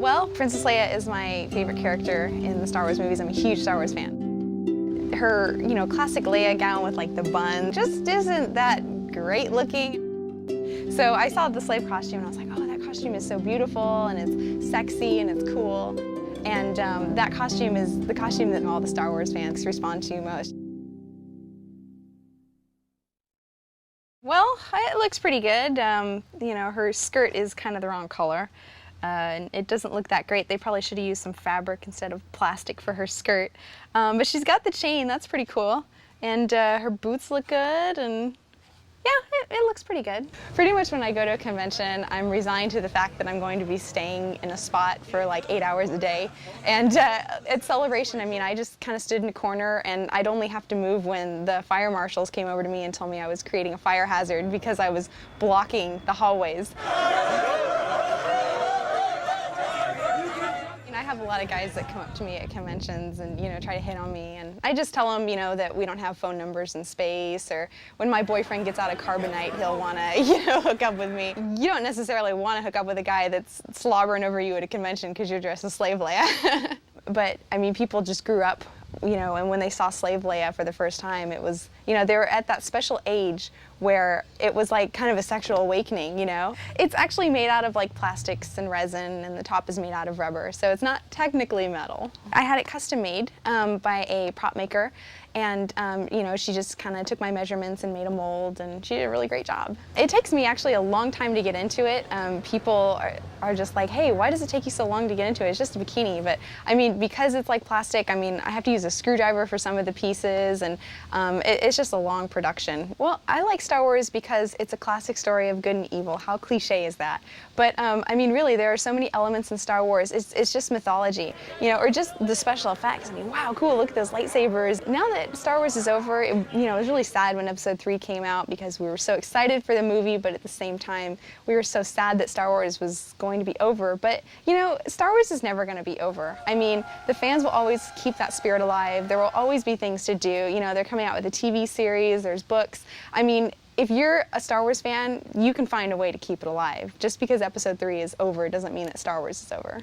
Well, Princess Leia is my favorite character in the Star Wars movies. I'm a huge Star Wars fan. Her, classic Leia gown with like the bun just isn't that great looking. So I saw the slave costume and I was like, oh, that costume is so beautiful and it's sexy and it's cool. And that costume is the costume that all the Star Wars fans respond to most. Well, it looks pretty good. Her skirt is kind of the wrong color. And it doesn't look that great. They probably should have used some fabric instead of plastic for her skirt. But she's got the chain, that's pretty cool. And her boots look good, and yeah, it looks pretty good. Pretty much when I go to a convention, I'm resigned to the fact that I'm going to be staying in a spot for like 8 hours a day. And at Celebration, I just kind of stood in a corner, and I'd only have to move when the fire marshals came over to me and told me I was creating a fire hazard because I was blocking the hallways. I have a lot of guys that come up to me at conventions and, try to hit on me, and I just tell them, that we don't have phone numbers in space, or when my boyfriend gets out of carbonite, he'll want to, hook up with me. You don't necessarily want to hook up with a guy that's slobbering over you at a convention because you're dressed as Slave Leia. But, people just grew up, and when they saw Slave Leia for the first time, it was, they were at that special age where it was like kind of a sexual awakening, It's actually made out of like plastics and resin, and the top is made out of rubber, so it's not technically metal. I had it custom made by a prop maker, and she just kind of took my measurements and made a mold, and she did a really great job. It takes me actually a long time to get into it. People are just like, hey, why does it take you so long to get into it? It's just a bikini. But because it's like plastic, I have to use a screwdriver for some of the pieces, and it's just a long production. Well, I like Star Wars because it's a classic story of good and evil. How cliche is that? But really, there are so many elements in Star Wars. It's just mythology, or just the special effects. Wow, cool, look at those lightsabers. Now that Star Wars is over, it was really sad when Episode 3 came out because we were so excited for the movie, but at the same time, we were so sad that Star Wars was going to be over. But, Star Wars is never going to be over. The fans will always keep that spirit alive. There will always be things to do. They're coming out with a TV series, there's books. If you're a Star Wars fan, you can find a way to keep it alive. Just because Episode 3 is over doesn't mean that Star Wars is over.